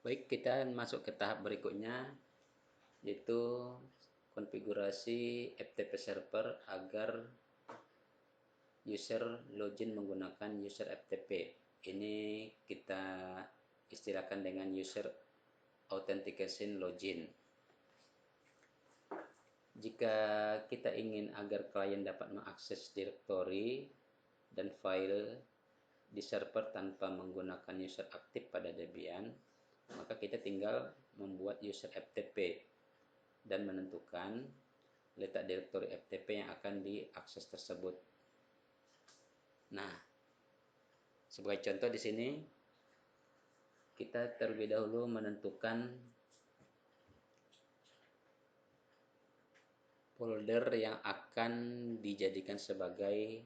Baik, kita masuk ke tahap berikutnya, yaitu konfigurasi FTP server agar user login menggunakan user FTP. Ini kita istilahkan dengan user authentication login. Jika kita ingin agar klien dapat mengakses direktori dan file di server tanpa menggunakan user aktif pada Debian, maka kita tinggal membuat user FTP dan menentukan letak direktori FTP yang akan diakses tersebut. Nah, sebagai contoh di sini kita terlebih dahulu menentukan folder yang akan dijadikan sebagai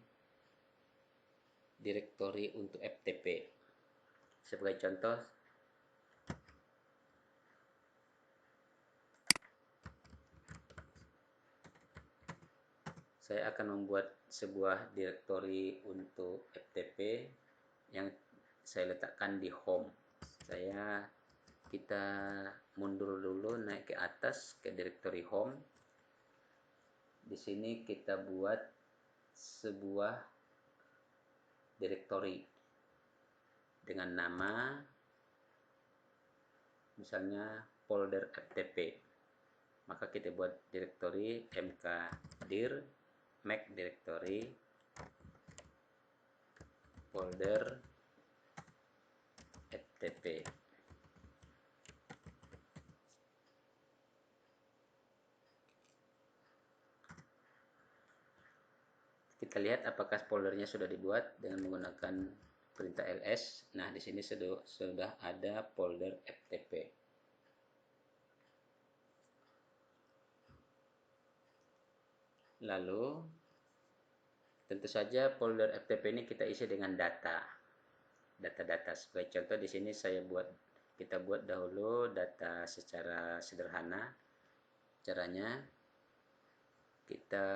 direktori untuk FTP. Sebagai contoh, saya akan membuat sebuah direktori untuk FTP yang saya letakkan di home. Kita mundur dulu, naik ke atas ke direktori home. Di sini kita buat sebuah direktori dengan nama misalnya folder FTP. Maka kita buat direktori mkdir make directory folder FTP. Kita lihat apakah foldernya sudah dibuat dengan menggunakan perintah ls. Nah, di sini sudah ada folder FTP. Lalu tentu saja folder FTP ini kita isi dengan data-data. Sebagai contoh di sini kita buat dahulu data secara sederhana. Caranya kita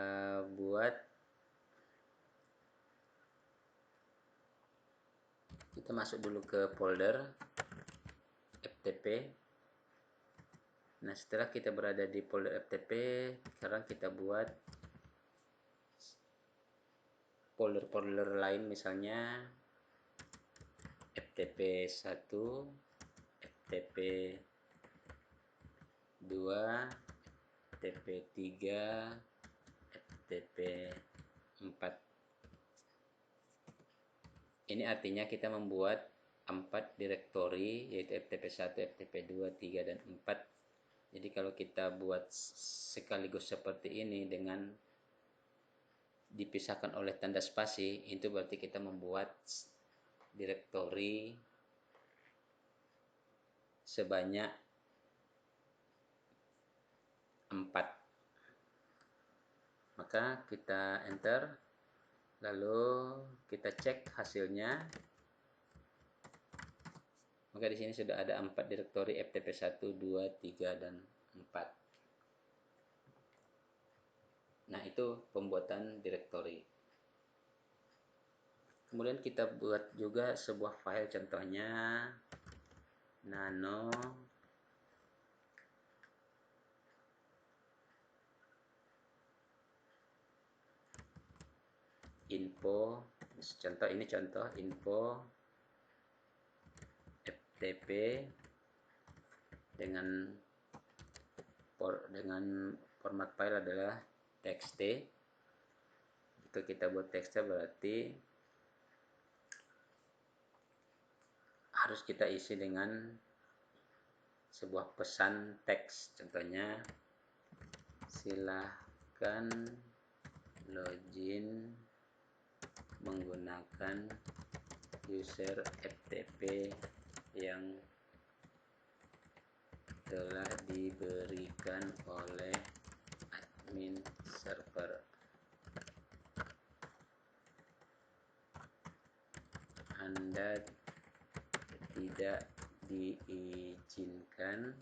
masuk dulu ke folder FTP. Nah, setelah kita berada di folder FTP, sekarang kita buat folder-folder lain, misalnya FTP 1, FTP 2, FTP 3, FTP 4. Ini artinya kita membuat 4 direktori, yaitu FTP 1, FTP 2, 3, dan 4. Jadi kalau kita buat sekaligus seperti ini dengan dipisahkan oleh tanda spasi, itu berarti kita membuat direktori sebanyak 4. Maka kita enter, lalu kita cek hasilnya. Maka di sini sudah ada 4 direktori FTP 1, 2, 3, dan 4. Nah, itu pembuatan direktori. Kemudian kita buat juga sebuah file, contohnya nano info. Contoh info FTP dengan format file adalah txt. Jika kita buat txt berarti harus kita isi dengan sebuah pesan teks. Contohnya, silahkan login menggunakan user FTP yang telah diberikan oleh admin server. Anda tidak diizinkan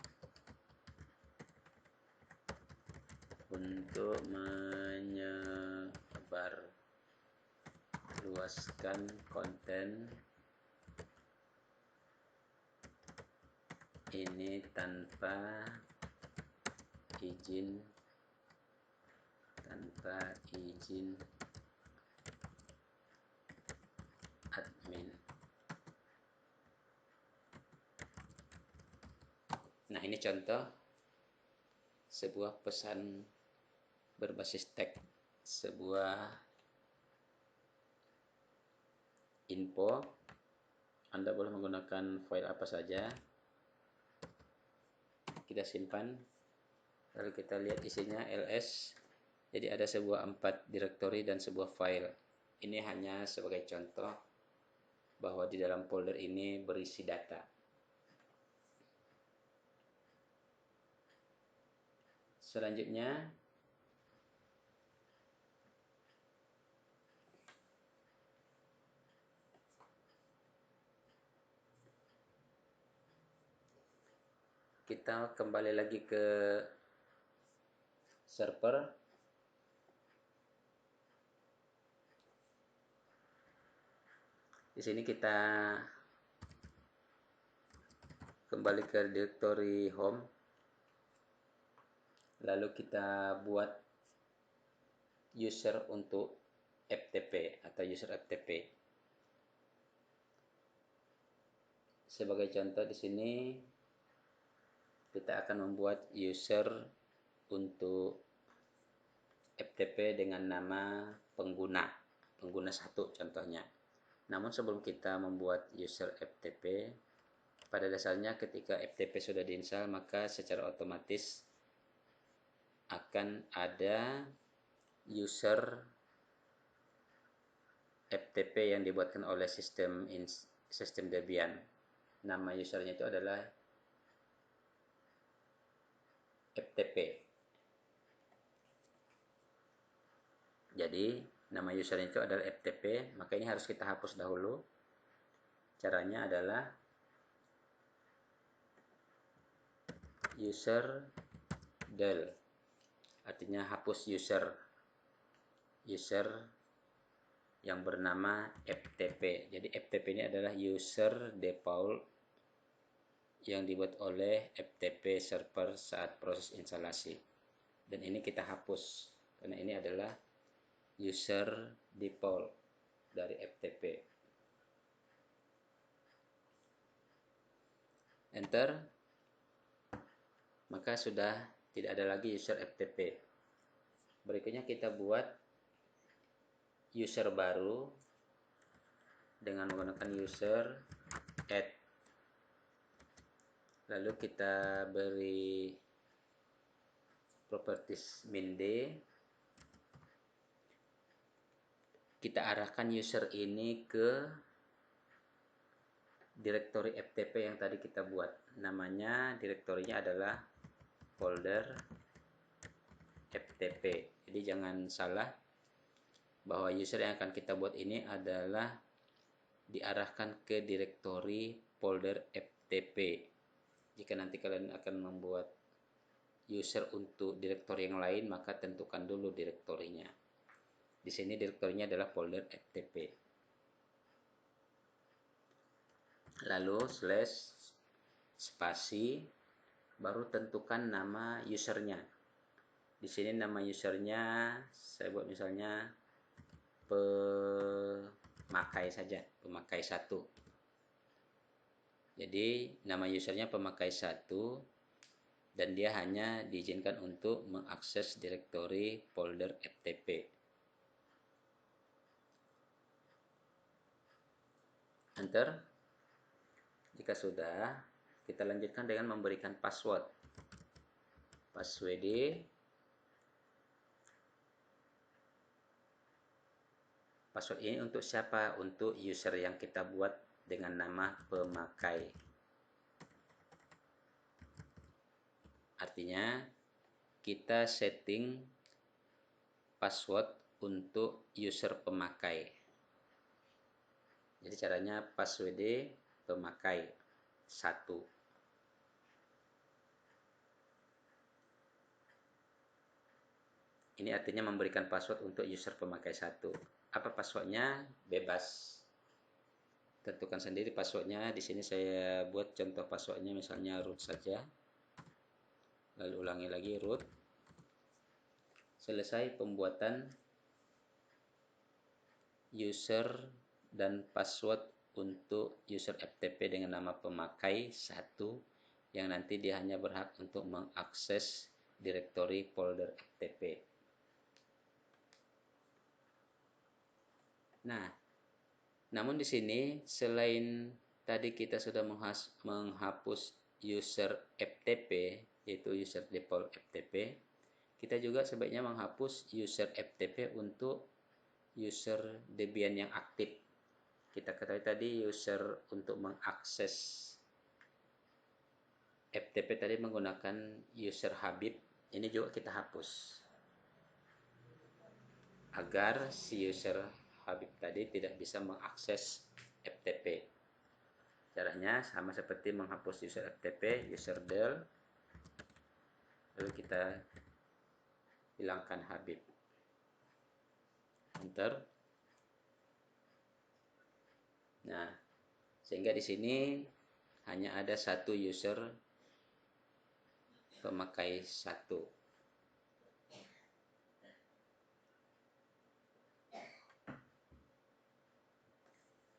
untuk menyebarluaskan konten ini tanpa izin admin. Nah, ini contoh sebuah pesan berbasis teks, sebuah info. Anda boleh menggunakan file apa saja. Kita simpan, lalu kita lihat isinya ls. Jadi ada sebuah 4 direktori dan sebuah file. Ini hanya sebagai contoh bahwa di dalam folder ini berisi data. Selanjutnya, kita kembali lagi ke server. Di sini kita kembali ke direktori home. Lalu kita buat user untuk FTP atau user FTP. Sebagai contoh di sini kita akan membuat user untuk FTP dengan nama pengguna 1 contohnya. Namun sebelum kita membuat user FTP, pada dasarnya ketika FTP sudah diinstal, maka secara otomatis akan ada user FTP yang dibuatkan oleh sistem Debian. Nama usernya itu adalah FTP. Jadi nama usernya itu adalah FTP, maka ini harus kita hapus dahulu. Caranya adalah user del, artinya hapus user yang bernama FTP. Jadi FTP ini adalah user default yang dibuat oleh FTP server saat proses instalasi. Dan ini kita hapus karena ini adalah user default dari FTP. Enter. Maka sudah tidak ada lagi user FTP. Berikutnya kita buat user baru dengan menggunakan user add. Lalu kita beri properties min d. Kita arahkan user ini ke direktori FTP yang tadi kita buat. Namanya, direktorinya adalah folder FTP. Jadi jangan salah bahwa user yang akan kita buat ini adalah diarahkan ke direktori folder FTP. Jika nanti kalian akan membuat user untuk direktori yang lain, maka tentukan dulu direktorinya. Di sini direktorinya adalah folder FTP. Lalu slash spasi, baru tentukan nama usernya. Di sini nama usernya saya buat misalnya pemakai saja, pemakai 1. Jadi nama usernya pemakai 1 dan dia hanya diizinkan untuk mengakses direktori folder FTP. Enter. Jika sudah, kita lanjutkan dengan memberikan password. Password ini untuk siapa? Untuk user yang kita buat dengan nama pemakai. Artinya kita setting password untuk user pemakai. Jadi caranya password pemakai 1. Ini artinya memberikan password untuk user pemakai 1. Apa passwordnya? Bebas. tentukan sendiri passwordnya. Di sini saya buat contoh passwordnya misalnya root saja. Lalu ulangi lagi root. Selesai pembuatan user dan password untuk user FTP dengan nama pemakai 1 yang nanti dia hanya berhak untuk mengakses direktori folder FTP. Nah, namun di sini selain tadi kita sudah menghapus user FTP, yaitu user default FTP, kita juga sebaiknya menghapus user FTP untuk user Debian yang aktif. Kita ketahui tadi user untuk mengakses FTP tadi menggunakan user Habib, ini juga kita hapus agar si user Habib tadi tidak bisa mengakses FTP. Caranya sama seperti menghapus user FTP, user del, lalu kita hilangkan Habib. Enter. Nah, sehingga di sini hanya ada satu user pemakai 1.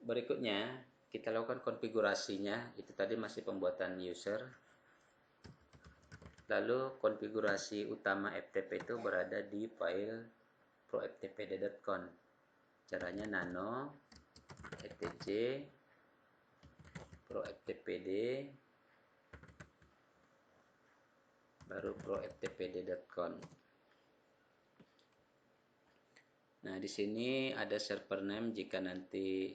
Berikutnya kita lakukan konfigurasinya. Itu tadi masih pembuatan user. Lalu konfigurasi utama FTP itu berada di file proftpd.conf. Caranya nano etc proftpd baru proftpd.conf. Nah, di sini ada server name. Jika nanti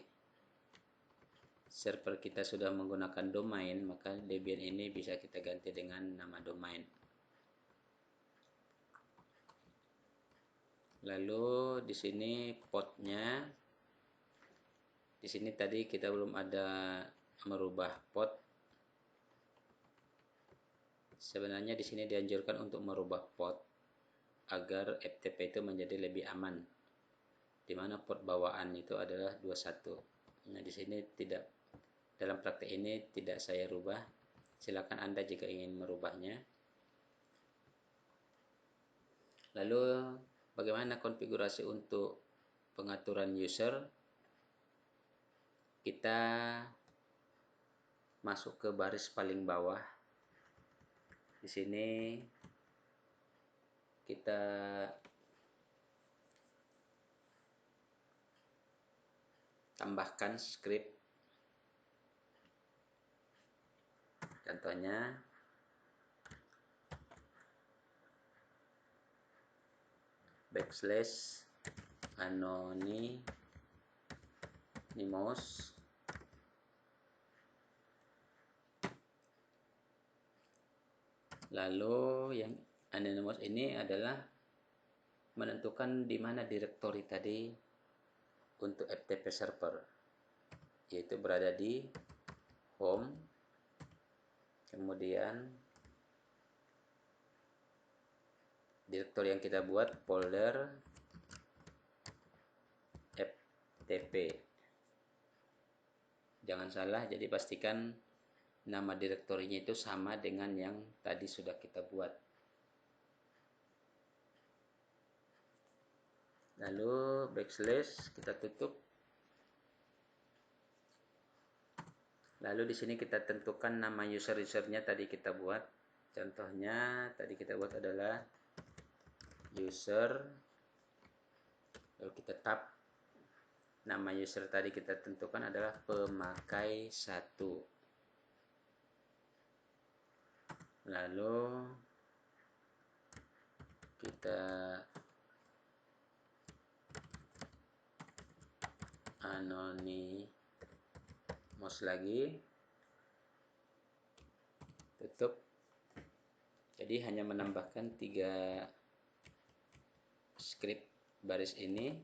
server kita sudah menggunakan domain, maka Debian ini bisa kita ganti dengan nama domain. Lalu di sini portnya, di sini tadi kita belum ada merubah port. Sebenarnya di sini dianjurkan untuk merubah port agar FTP itu menjadi lebih aman. Di mana port bawaan itu adalah 21. Nah, di sini tidak, dalam praktek ini tidak saya rubah. Silakan Anda jika ingin merubahnya. Lalu bagaimana konfigurasi untuk pengaturan user? Kita masuk ke baris paling bawah. Di sini kita tambahkan script. Contohnya /anonymous lalu yang anonymous ini adalah menentukan di mana direktori tadi untuk FTP server, yaitu berada di home, kemudian direktori yang kita buat folder FTP. Jangan salah, jadi pastikan nama direktorinya itu sama dengan yang tadi sudah kita buat. Lalu / kita tutup. Lalu di sini kita tentukan nama usernya tadi kita buat. Contohnya tadi kita buat adalah user. Lalu kita tab. Nama user tadi kita tentukan adalah pemakai 1. Lalu kita anonymous lagi, tutup. Jadi hanya menambahkan 3 script baris ini.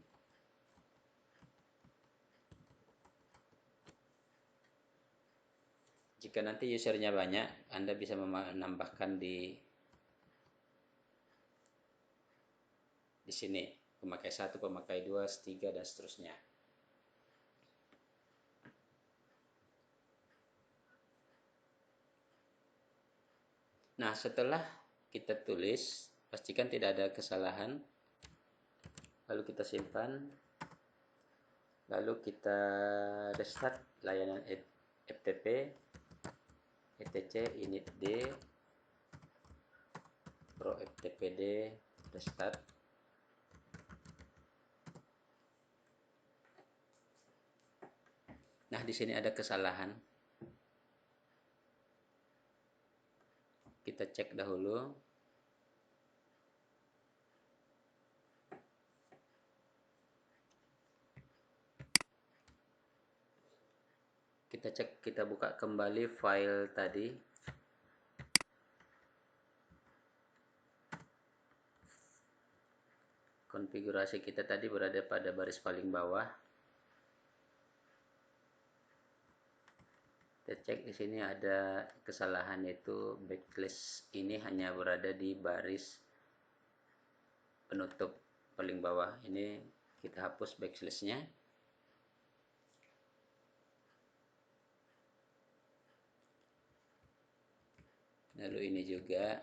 Jika nanti usernya banyak, Anda bisa menambahkan di sini pemakai 1, pemakai 2, 3 dan seterusnya. Nah, setelah kita tulis, pastikan tidak ada kesalahan, lalu kita simpan, lalu kita restart layanan FTP etc init d pro ftpd restart. Nah, di sini ada kesalahan. Kita cek dahulu. Kita cek, kita buka kembali file tadi. Konfigurasi kita tadi berada pada baris paling bawah. Kita cek di sini ada kesalahan, yaitu backslash ini hanya berada di baris penutup paling bawah. Ini kita hapus backslashnya. Lalu ini juga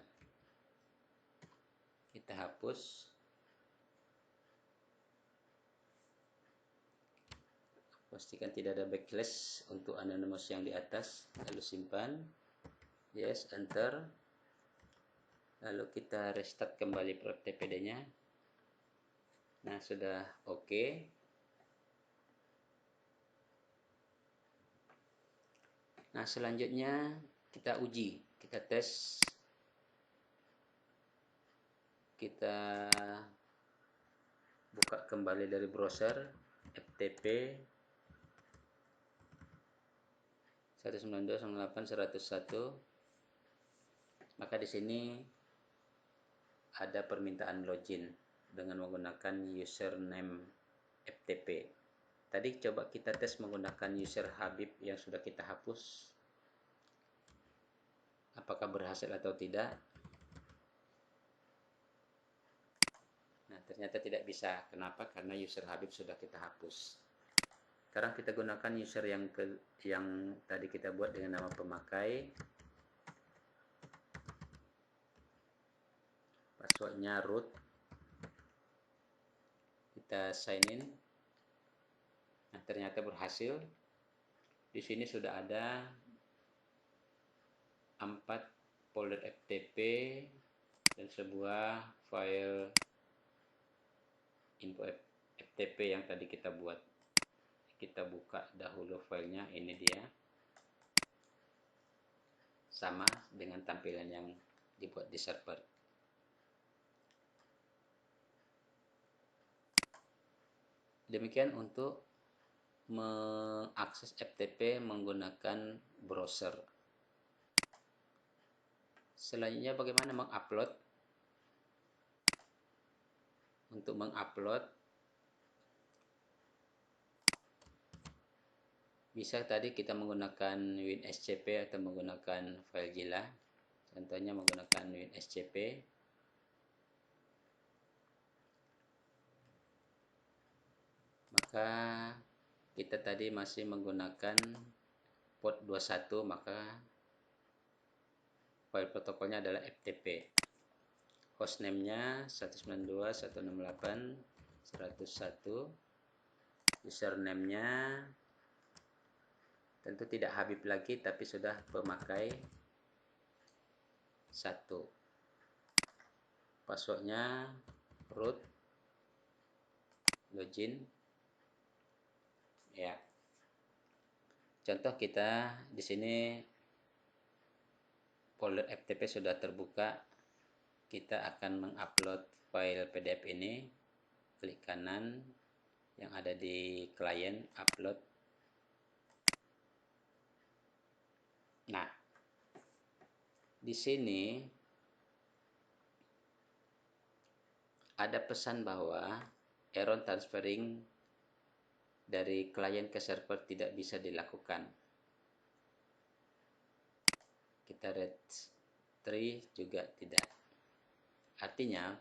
kita hapus. Pastikan tidak ada backslash untuk anonymous yang di atas. Lalu simpan. Yes, enter. Lalu kita restart kembali FTPD-nya. Nah, sudah oke. Nah, selanjutnya kita uji, kita tes. Kita buka kembali dari browser FTP 192.168.101. Maka di sini ada permintaan login dengan menggunakan username FTP. Tadi coba kita tes menggunakan user Habib yang sudah kita hapus. Apakah berhasil atau tidak? Nah, ternyata tidak bisa. Kenapa? Karena user Habib sudah kita hapus. Sekarang kita gunakan user yang tadi kita buat dengan nama pemakai. Passwordnya root. Kita sign in. Nah, ternyata berhasil. Di sini sudah ada 4 folder FTP dan sebuah file info FTP yang tadi kita buat. Kita buka dahulu filenya. Ini dia, sama dengan tampilan yang dibuat di server. Demikian untuk mengakses FTP menggunakan browser. Selanjutnya bagaimana mengupload? Untuk mengupload bisa tadi kita menggunakan WinSCP atau menggunakan FileZilla. Contohnya menggunakan WinSCP. Maka kita tadi masih menggunakan port 21, maka file protokolnya adalah FTP. Hostname-nya 192.168.101. Username-nya tentu tidak Habib lagi, tapi sudah pemakai 1. Passwordnya root, login. Ya. Contoh kita di sini folder FTP sudah terbuka. Kita akan mengupload file PDF ini. Klik kanan yang ada di klien, upload. Nah, di sini ada pesan bahwa error transferring dari klien ke server tidak bisa dilakukan. Kita retrieve juga tidak. Artinya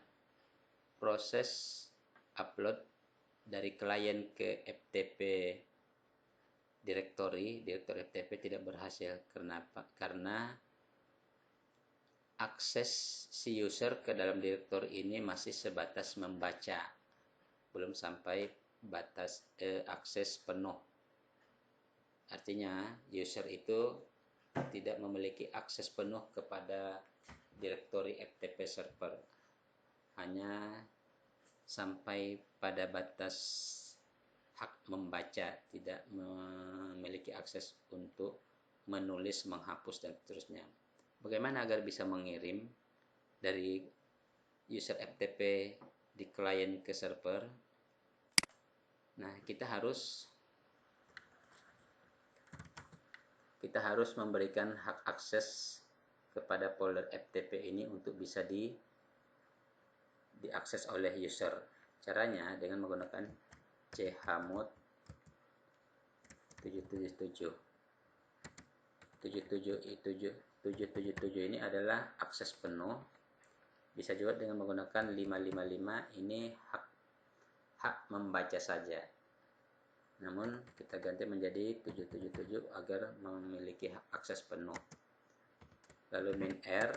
proses upload dari klien ke FTP direktori FTP tidak berhasil. Kenapa? Karena akses si user ke dalam direktori ini masih sebatas membaca, belum sampai batas akses penuh. Artinya user itu tidak memiliki akses penuh kepada direktori FTP server, hanya sampai pada batas hak membaca, tidak memiliki akses untuk menulis, menghapus, dan seterusnya. Bagaimana agar bisa mengirim dari user FTP di klien ke server? Nah, kita harus memberikan hak akses kepada folder FTP ini untuk bisa diakses oleh user. Caranya dengan menggunakan chmod 777. 777 ini adalah akses penuh. Bisa juga dengan menggunakan 555, ini hak membaca saja. Namun kita ganti menjadi 777 agar memiliki hak akses penuh. Lalu min R,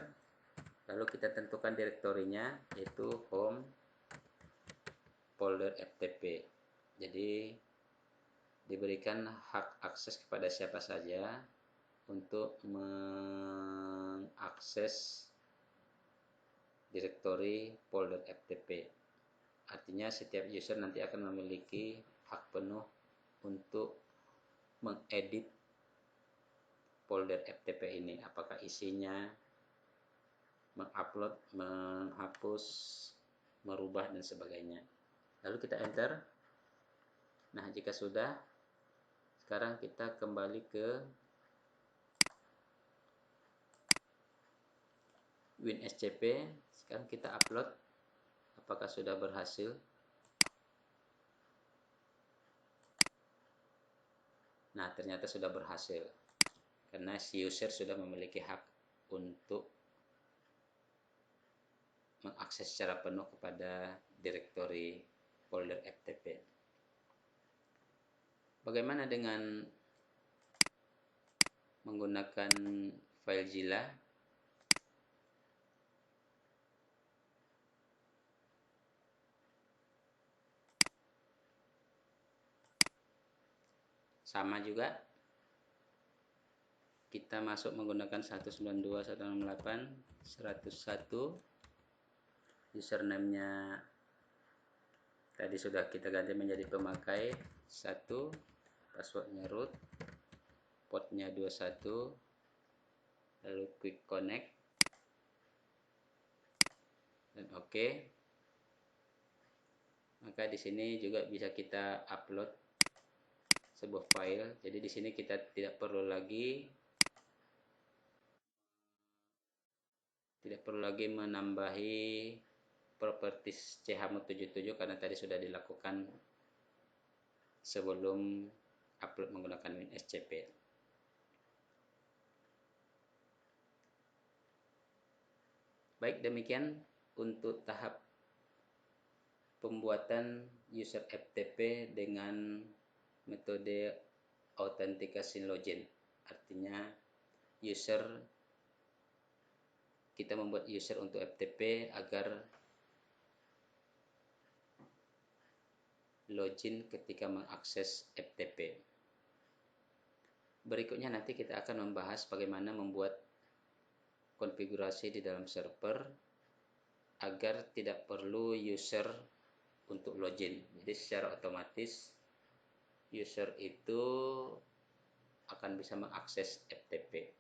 lalu kita tentukan direktorinya, yaitu home folder FTP. Jadi diberikan hak akses kepada siapa saja untuk mengakses direktori folder FTP. Artinya setiap user nanti akan memiliki hak penuh untuk mengedit folder FTP ini, apakah isinya, mengupload, menghapus, merubah, dan sebagainya. Lalu kita enter. Nah, jika sudah, sekarang kita kembali ke WinSCP. Sekarang kita upload. Apakah sudah berhasil? Nah, ternyata sudah berhasil. Karena si user sudah memiliki hak untuk mengakses secara penuh kepada direktori folder FTP. Bagaimana dengan menggunakan FileZilla? Sama juga, kita masuk menggunakan 192.168.101. Username-nya tadi sudah kita ganti menjadi pemakai 1, passwordnya root, portnya 21, lalu quick connect, dan oke. Maka di sini juga bisa kita upload sebuah file. Jadi di sini kita tidak perlu lagi menambahi properties chmod77 karena tadi sudah dilakukan sebelum upload menggunakan WinSCP. Baik, demikian untuk tahap pembuatan user FTP dengan metode authentication login. Artinya kita membuat user untuk FTP agar login ketika mengakses FTP. Berikutnya nanti kita akan membahas bagaimana membuat konfigurasi di dalam server agar tidak perlu user untuk login. Jadi secara otomatis user itu akan bisa mengakses FTP.